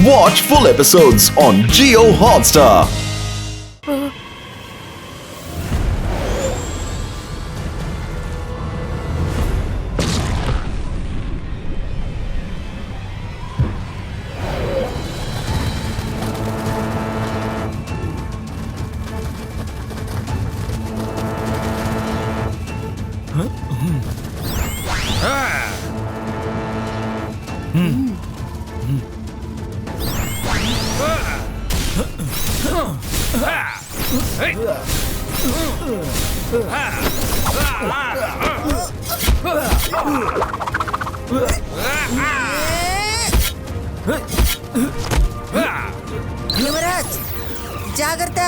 Watch full episodes on Jio Hotstar. Yuvraj జాగ్రత్త.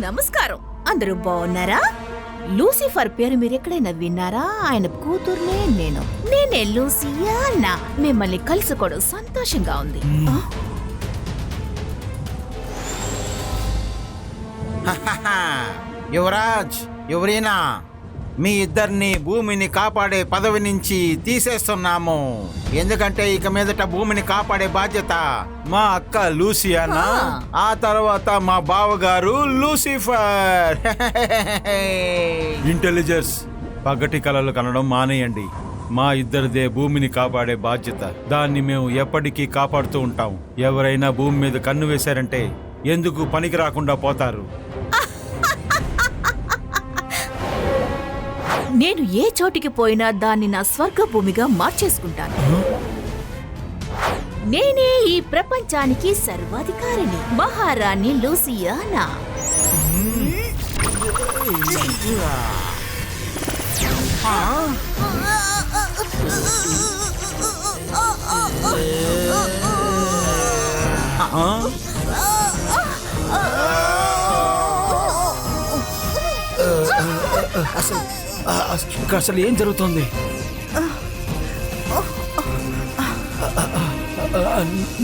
నమస్కారం. అందరూ బాగున్నారా? లూసిఫర్ పేరు మీరెక్కడైనా విన్నారా? ఆయన కూతుర్నే నేనే లూసియానా. మిమ్మల్ని కలుసుకోవడం సంతోషంగా ఉంది. యువరాజ్, యువరీనా, మీ ఇద్దరిని భూమిని కాపాడే పదవి నుంచి తీసేస్తున్నాము. ఎందుకంటే ఇక మీదట భూమిని కాపాడే బాధ్యత మా అక్క లూసియానా, ఆ తర్వాత మా బావగారు లూసిఫర్. ఇంటెలిజెన్స్, పగటి కలలు కనడం మానేయండి. మా ఇద్దరిదే భూమిని కాపాడే బాధ్యత. దాన్ని మేము ఎప్పటికీ కాపాడుతూ ఉంటాం. ఎవరైనా భూమి మీద కన్ను వేశారంటే ఎందుకు పనికి రాకుండా పోతారు. నేను ఏ చోటికి పోయినా దాన్ని నా స్వర్గ భూమిగా మార్చేసుకుంటాను. నేనే ఈ ప్రపంచానికి సర్వాధికారిని, మహారాణి లూసియానా. అసలు ఏం జరుగుతుంది?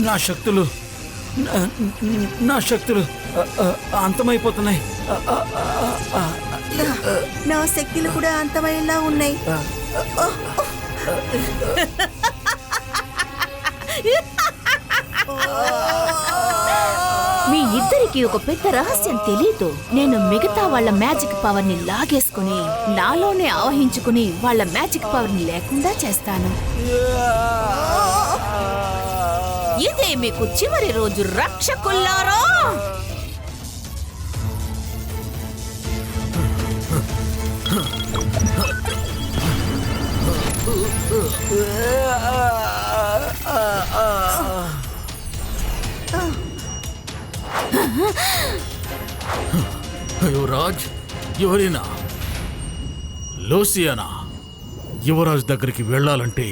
నా శక్తులు అంతమైపోతున్నాయి. నా శక్తులు కూడా అంతమయ్యేలా ఉన్నాయి. మీ ఇద్దరికి ఒక పెద్ద రహస్యం తెలీదు. నేను మిగతా వాళ్ళ మ్యాజిక్ పవర్ ని లాగేసుకుని నాలోనే ఆవహించుకుని వాళ్ళ మ్యాజిక్ పవర్ ని లేకుండా చేస్తాను. ఇదే మీకు చివరి రోజు, రక్షకుల్లారా. యువరాజ్, ఎవరైనా లూసియానా, యువరాజ్ దగ్గరికి వెళ్ళాలంటే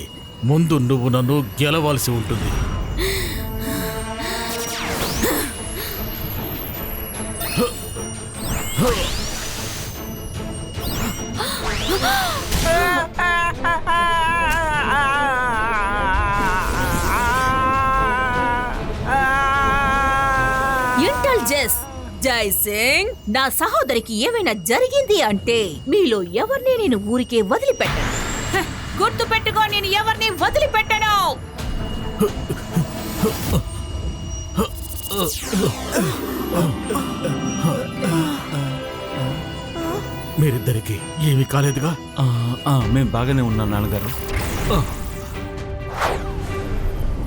ముందు నువ్వు నన్ను గెలవాల్సి ఉంటుంది. ఇంటెలిజెన్స్ జై సింగ్, నా సహోదరికి ఏమైనా జరిగింది అంటే మీలో ఎవరిని నేను ఊరికే వదిలిపెట్టను. గుర్తు పెట్టుకో, నేను ఎవరిని వదిలిపెట్టను. మీరిద్దరికి ఏమీ కాలేదుగా? మేము బాగానే ఉన్నాం నాన్నగారు.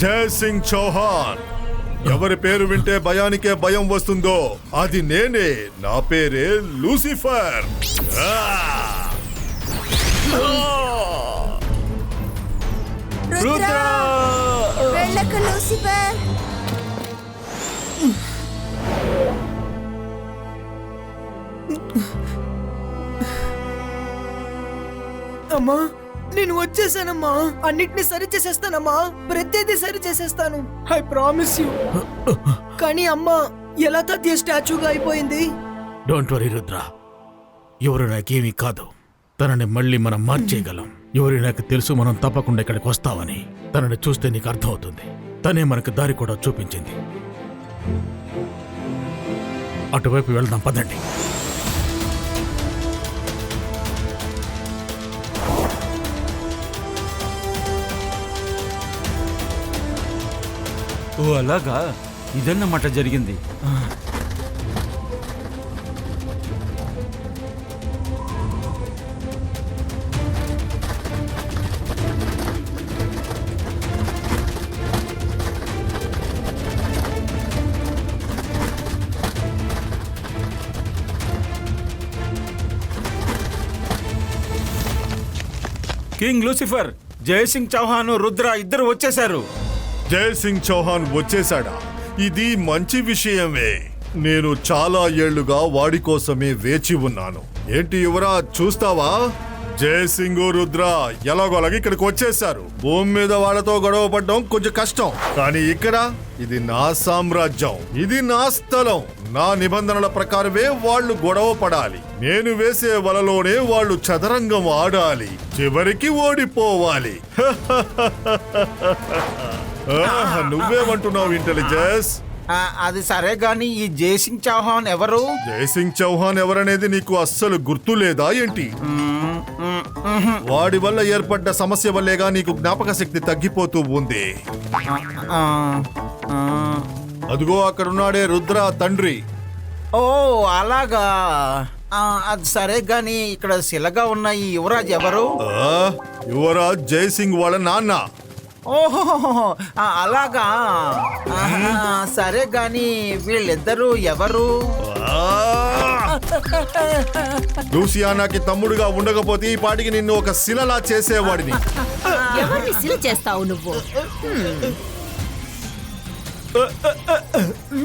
జై సింగ్ చౌహాన్. ఎవరి పేరు వింటే భయానికే భయం వస్తుందో అది నేనే. నా పేరే లూసిఫర్. రుద్ర వెళ్ళకు లూసిఫర్. అమ్మా నేను వచ్చేసానమ్మా. అన్నిటిని సరి చేసేస్తానమ్మా. ప్రతిదీ సరి చేసేస్తాను. I promise you. కానీ అమ్మా ఎలా తద్య స్టాచ్యూగా అయిపోయింది? డోంట్ వరీ రుద్ర, ఎవరు నాకేమీ కాదు. తనని మళ్ళీ మనం మార్చేయగలం. ఎవరి నాకు తెలుసు మనం తప్పకుండా ఇక్కడికి వస్తామని. తనని చూస్తే నీకు అర్థమవుతుంది. తనే మనకు దారి కూడా చూపించింది. అటువైపు వెళ్దాం, పదండి. ఓ అలాగా, ఇదన్నమాట జరిగింది. కింగ్ లూసిఫర్, జయసింగ్ చౌహాన్, రుద్ర ఇద్దరు వచ్చేశారు. జై సింగ్ చౌహాన్ వచ్చేశాడా? ఇది మంచి విషయమే. నేను చాలా ఏళ్లుగా వాడి కోసమే వేచి ఉన్నాను. ఏంటి యువరాజ్, చూస్తావా? జై సింగ్, రుద్ర ఎలాగోలాగా ఇక్కడికి వచ్చేశారు. భూమి మీద వాళ్ళతో గొడవ పడడం కొంచెం కష్టం, కానీ ఇక్కడ ఇది నా సామ్రాజ్యం, ఇది నా స్థలం. నా నిబంధనల ప్రకారమే వాళ్ళు గొడవ పడాలి. నేను వేసే వలలోనే వాళ్ళు చదరంగం ఆడాలి, చివరికి ఓడిపోవాలి. నువ్వేమంటున్నావు ఇంటెలిజెన్స్? అది సరే గాని ఈ జయసింగ్ చౌహాన్ ఎవరు? జై సింగ్ చౌహాన్ ఎవరనేది నీకు అస్సలు గుర్తు లేదా ఏంటి? వాడి వల్ల ఏర్పడ్డ సమస్య వల్లేగా నీకు జ్ఞాపక శక్తి తగ్గిపోతూ ఉంది. అదిగో అక్కడున్నాడే రుద్ర తండ్రి. ఓ అలాగా. అది సరే గాని ఇక్కడ శిలగా ఉన్న ఈ యువరాజ్ ఎవరు? యువరాజ్ జై సింగ్ వాళ్ళ నాన్న. ఓహో అలాగా. సరే గాని వీళ్ళిద్దరూ ఎవరు? లూసియానాకి తమ్ముడుగా ఉండకపోతే ఈ పాటికి నిన్ను ఒక శిలలా చేసేవాడిని. ఎవరిని సిల చేస్తావు నువ్వు?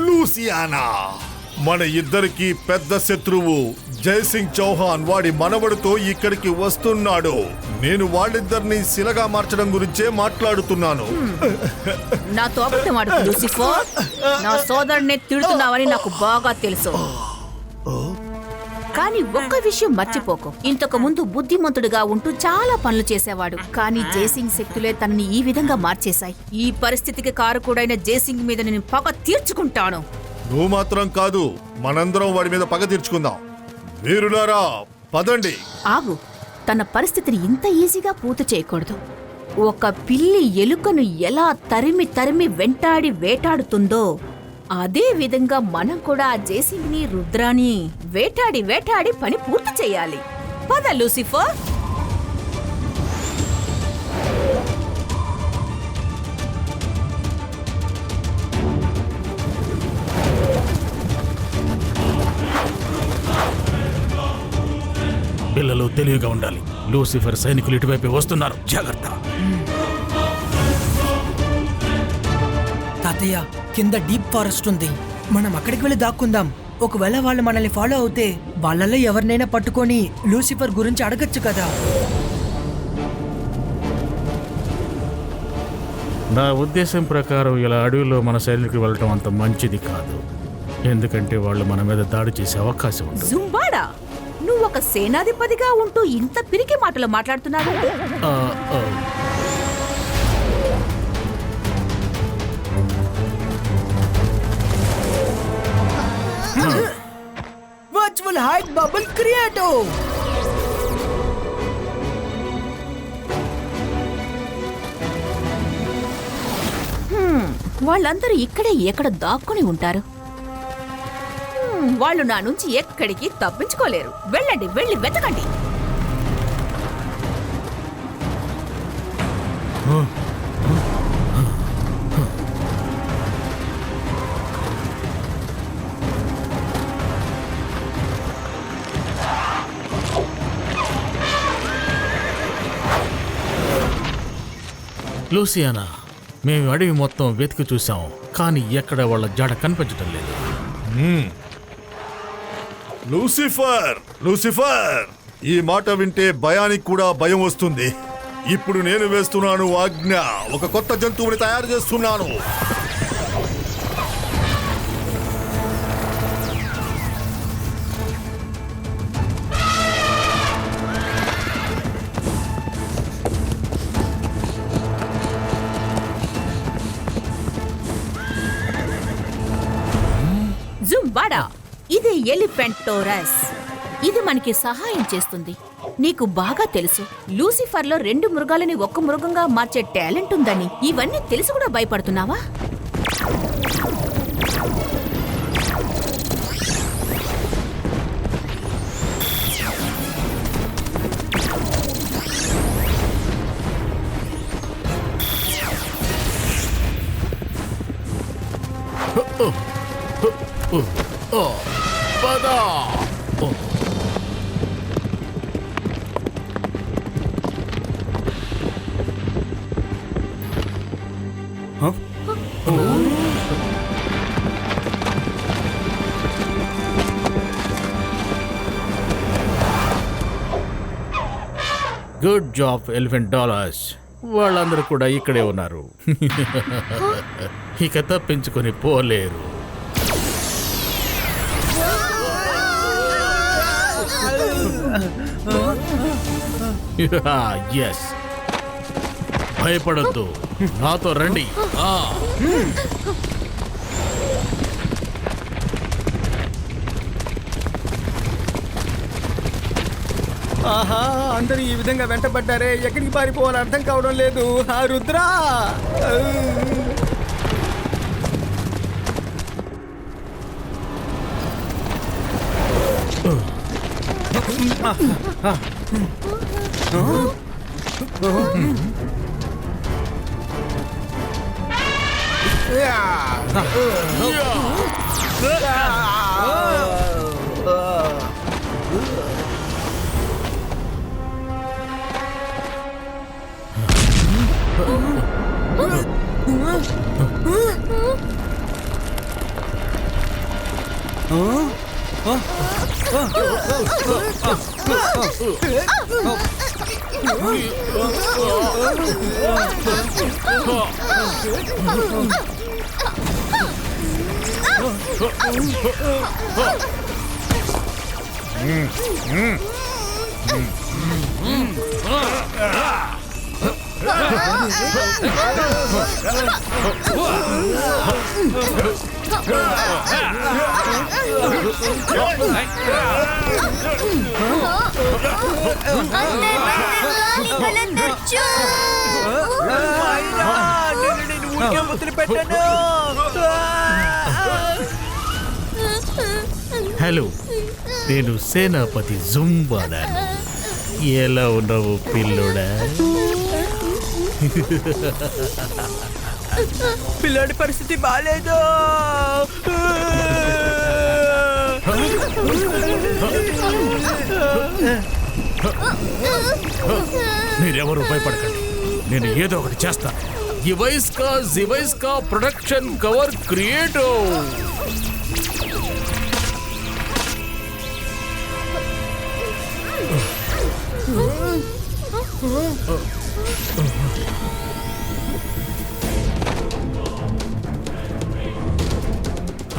లూసియానా మన ఇద్దరికి పెద్ద శత్రువు. జై సింగ్ చౌహాన్ వాడి మనవడితో ఇక్కడికి వస్తున్నాడు. నేను వాళ్ళిద్దరిని శిలగా మార్చడం గురించే మాట్లాడుతున్నాను. నాతో అబద్ధం ఆడుకు లూసిఫర్. నా సోదరుడిని తిడుతున్నావని నాకు బాగా తెలుసు. కానీ ఒక్క విషయం మర్చిపోకు, ఇంతకు ముందు బుద్ధిమంతుడిగా ఉంటూ చాలా పనులు చేసేవాడు. కానీ జయసింగ్ శక్తులే తనని ఈ విధంగా మార్చేశాయి. ఈ పరిస్థితికి కారకుడైన జయసింగ్ మీద నేను పగ తీర్చుకుంటాను. నువ్వు మాత్రం కాదు, మనందరం వాడి మీద పగ తీర్చుకుందాం. వీరులారా పదండి. ఆగు, తన పరిస్థితిని ఇంత ఈజీగా పూర్తి చేయకూడదు. ఒక పిల్లి ఎలుకను ఎలా తరిమి తరిమి వెంటాడి వేటాడుతుందో అదే విధంగా మనం కూడా ఆ జయసింగ్ని రుద్రాని వేటాడి వేటాడి పని పూర్తి చేయాలి. పద లూసిఫర్. పిల్లలు తెలివిగా ఉండాలి. లూసిఫర్ సైనికులు ఇటువైపు వస్తున్నారు, జాగ్రత్త. తాతయ్య కింద డీప్ ఫారెస్ట్ ఉంది. మనం అక్కడికి వెళ్ళి దాక్కుందాం. ఒకవేళ వాళ్ళు మనల్ని ఫాలో అవుతే వాళ్ళలో ఎవరినైనా పట్టుకొని లూసిఫర్ గురించి అడగచ్చు కదా. నా ఉద్దేశం ప్రకారం ఇలా అడవిలో మన సైనికులు వెళ్ళటం అంత మంచిది కాదు. ఎందుకంటే వాళ్ళు మన మీద దాడి చేసే అవకాశం ఉంది. జుంబాడా, నువ్వు ఒక సేనాధిపతిగా ఉంటూ ఇంత పిరికి మాటలు మాట్లాడుతున్నావు. ఆ, ఆ. వర్చువల్ హైట్ బబుల్ క్రియేటో. వాళ్ళందరూ ఇక్కడే ఎక్కడ దాక్కుని ఉంటారు. వాళ్ళు నా నుంచి ఎక్కడికి తప్పించుకోలేరు. వెళ్ళండి, వెళ్ళి వెతకండి. లూసియానా, మేము అడవి మొత్తం వెతికి చూసాం, కానీ ఎక్కడ వాళ్ళ జాడ కనిపించటం లేదు. లూసిఫర్, లూసిఫర్, ఈ మాట వింటే భయానికి కూడా భయం వస్తుంది. ఇప్పుడు నేను వేస్తున్నాను ఆజ్ఞ. ఒక కొత్త జంతువుని తయారు చేస్తున్నాను. జుంబాడా, ఇది ఎలిఫెంటోరస్. ఇది మనకి సహాయం చేస్తుంది. నీకు బాగా తెలుసు, లూసిఫర్లో 2 మృగాలని ఒక్క మృగంగా మార్చే టాలెంట్ ఉందని. ఇవన్నీ తెలిసి కూడా భయపడుతున్నావా? పద. Good job elephant dollars. వాళ్ళందరూ కూడా ఇక్కడే ఉన్నారు. ఇక తప్పించుకొని పోలేరు. ఎస్, భయపడొద్దు, నాతో రండి. ఆహా, అందరూ ఈ విధంగా వెంటబడ్డారే. ఎక్కడికి పారిపోవాలో అర్థం కావడం లేదు. ఆ రుద్రా, హలో, నేను సేనాపతి జుంబాడా. ఎలా ఉన్నావు పిల్లోడా? పిల్లాడి పరిస్థితి బాలేదు. మీరెవరు భయపడకండి, నేను ఏదో ఒకటి చేస్తాను. జివైస్కా ప్రొడక్షన్ కవర్ క్రియేటో.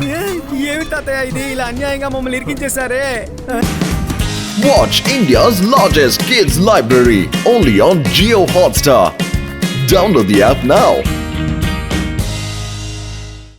ఏమి తాతయ్య ఇది ఇలా అన్యాయంగా మమ్మల్ని ఇరికించేశారే. Watch India's largest kids library only on Geo Hotstar. Download the app now.